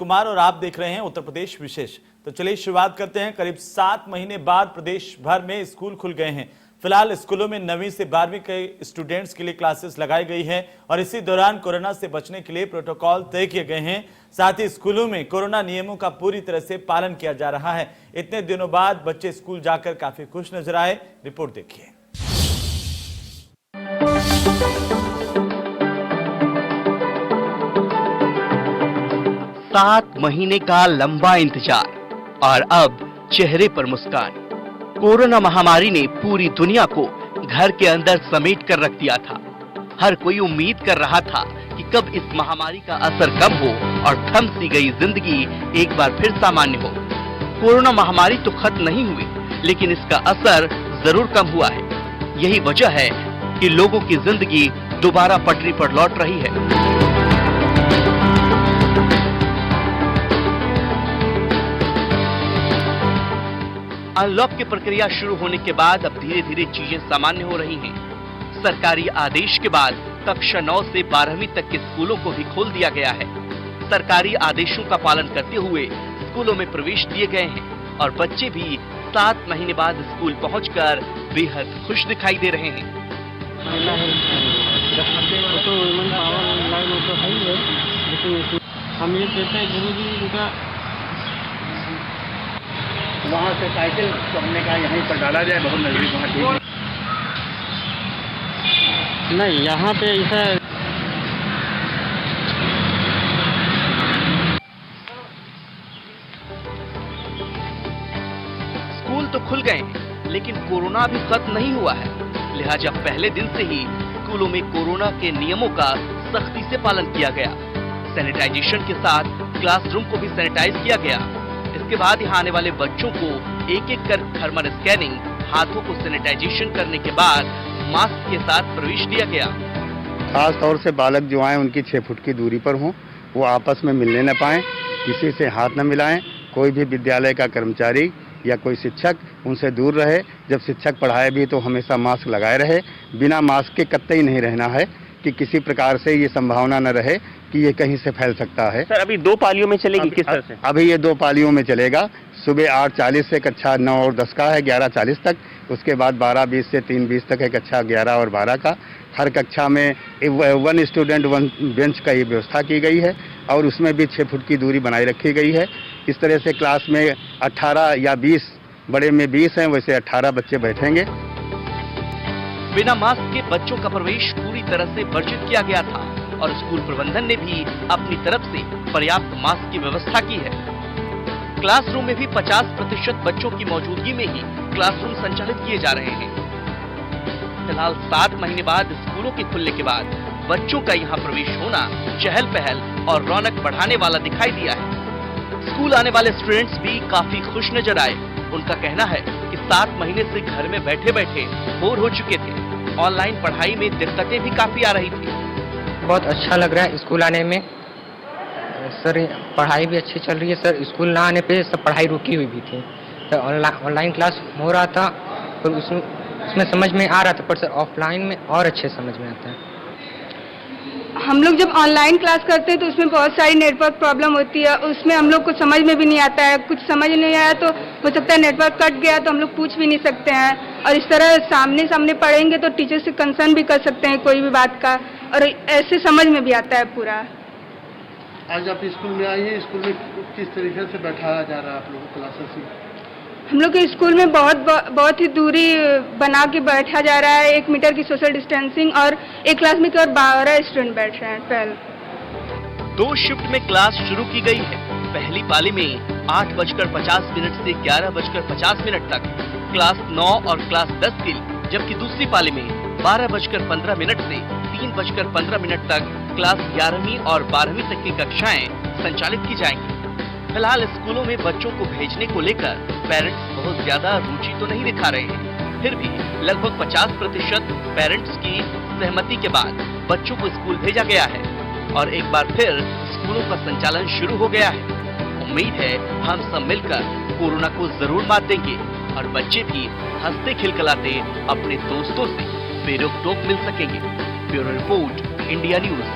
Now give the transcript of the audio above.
कुमार और आप देख रहे हैं उत्तर प्रदेश विशेष। तो चलिए शुरुआत करते हैं। करीब 7 महीने बाद प्रदेश भर में स्कूल खुल गए हैं। फिलहाल स्कूलों में 9वीं से 12वीं के स्टूडेंट्स के लिए क्लासेस लगाई गई है और इसी दौरान कोरोना से बचने के लिए प्रोटोकॉल तय किए गए हैं। साथ ही स्कूलों में कोरोना नियमों का पूरी तरह से पालन किया जा रहा है। इतने दिनों बाद बच्चे स्कूल जाकर काफी खुश नजर आए। रिपोर्ट देखिए। 7 महीने का लंबा इंतजार और अब चेहरे पर मुस्कान। कोरोना महामारी ने पूरी दुनिया को घर के अंदर समेट कर रख दिया था। हर कोई उम्मीद कर रहा था कि कब इस महामारी का असर कम हो और थम सी गई जिंदगी एक बार फिर सामान्य हो। कोरोना महामारी तो खत्म नहीं हुई, लेकिन इसका असर जरूर कम हुआ है। यही वजह है कि लोगों की जिंदगी दोबारा पटरी पर लौट रही है। अनलॉक की प्रक्रिया शुरू होने के बाद अब धीरे धीरे चीजें सामान्य हो रही हैं। सरकारी आदेश के बाद कक्षा 9 से 12वीं तक के स्कूलों को भी खोल दिया गया है। सरकारी आदेशों का पालन करते हुए स्कूलों में प्रवेश दिए गए हैं और बच्चे भी 7 महीने बाद स्कूल पहुंचकर बेहद खुश दिखाई दे रहे हैं। हम ये कहते हैं जरूरी इनका वहाँ से साइकिल हमने कहा यहीं पर डाला जाए, बहुत नजदीक वहाँ ठीक नहीं। यहाँ पे ऐसा स्कूल तो खुल गए हैं, लेकिन कोरोना अभी खत्म नहीं हुआ है। लिहाजा पहले दिन से ही स्कूलों में कोरोना के नियमों का सख्ती से पालन किया गया। सैनिटाइजेशन के साथ क्लासरूम को भी सैनिटाइज किया गया। इसके बाद यहाँ आने वाले बच्चों को एक एक कर थर्मल स्कैनिंग, हाथों को सैनिटाइजेशन करने के बाद मास्क के साथ प्रवेश दिया गया। खास तौर से बालक जो आए उनकी 6 फुट की दूरी पर हों, वो आपस में मिलने न पाएं, किसी से हाथ न मिलाएं। कोई भी विद्यालय का कर्मचारी या कोई शिक्षक उनसे दूर रहे। जब शिक्षक पढ़ाए भी तो हमेशा मास्क लगाए रहे। बिना मास्क के कतई नहीं रहना है कि किसी प्रकार से ये संभावना न रहे कि ये कहीं से फैल सकता है। सर, अभी 2 पालियों में चलेगी किस तरह से? अभी ये 2 पालियों में चलेगा। सुबह 8:40 से कक्षा 9 और 10 का है 11:40 तक। उसके बाद 12:20 से 3:20 तक है कक्षा 11 और 12 का। हर कक्षा में 1 स्टूडेंट 1 बेंच का ये व्यवस्था की गई है और उसमें भी 6 फुट की दूरी बनाई रखी गई है। इस तरह से क्लास में 18 या 20, बड़े में 20 हैं, वैसे 18 बच्चे बैठेंगे। बिना मास्क के बच्चों का प्रवेश पूरी तरह से वर्जित किया गया था और स्कूल प्रबंधन ने भी अपनी तरफ से पर्याप्त मास्क की व्यवस्था की है। क्लासरूम में भी 50% बच्चों की मौजूदगी में ही क्लासरूम संचालित किए जा रहे हैं। फिलहाल 7 महीने बाद स्कूलों के खुलने के बाद बच्चों का यहाँ प्रवेश होना चहल पहल और रौनक बढ़ाने वाला दिखाई दिया है। स्कूल आने वाले स्टूडेंट्स भी काफी खुश नजर आए। उनका कहना है कि 7 महीने से घर में बैठे बैठे बोर हो चुके थे। ऑनलाइन पढ़ाई में दिक्कतें भी काफी आ रही थी। बहुत अच्छा लग रहा है स्कूल आने में सर। पढ़ाई भी अच्छी चल रही है सर। स्कूल ना आने पे सब पढ़ाई रुकी हुई भी थी। तो ऑनलाइन क्लास हो रहा था और उसमें समझ में आ रहा था, पर सर ऑफलाइन में और अच्छे समझ में आता है। हम लोग जब ऑनलाइन क्लास करते हैं तो उसमें बहुत सारी नेटवर्क प्रॉब्लम होती है। उसमें हम लोग को समझ में भी नहीं आता है। कुछ समझ नहीं आया तो हो सकता है नेटवर्क कट गया तो हम लोग पूछ भी नहीं सकते हैं। और इस तरह सामने सामने पढ़ेंगे तो टीचर से कंसर्न भी कर सकते हैं कोई भी बात का, और ऐसे समझ में भी आता है पूरा। आज आप स्कूल में आई हैं, स्कूल में किस तरीके से बैठाया जा रहा है आप लोगों को क्लासेस में? हम लोग के स्कूल में बहुत ही दूरी बना के बैठा जा रहा है। 1 मीटर की सोशल डिस्टेंसिंग और एक क्लास में केवल 12 स्टूडेंट बैठ रहे हैं। पहले 2 शिफ्ट में क्लास शुरू की गई है। पहली पाली में 8:50 से 11:50 तक क्लास 9 और क्लास 10 के लिए, जबकि दूसरी पाली में 12:15 से 3:15 तक क्लास 11वीं और 12वीं तक की कक्षाएं संचालित की जाएंगी। फिलहाल स्कूलों में बच्चों को भेजने को लेकर पेरेंट्स बहुत ज्यादा रुचि तो नहीं दिखा रहे हैं। फिर भी लगभग 50% पेरेंट्स की सहमति के बाद बच्चों को स्कूल भेजा गया है और एक बार फिर स्कूलों का संचालन शुरू हो गया है। उम्मीद है हम सब मिलकर कोरोना को जरूर मात देंगे और बच्चे भी हंसते खिलखिलाते अपने दोस्तों से बेरोक टोक मिल सकेंगे। Bureau report, India news.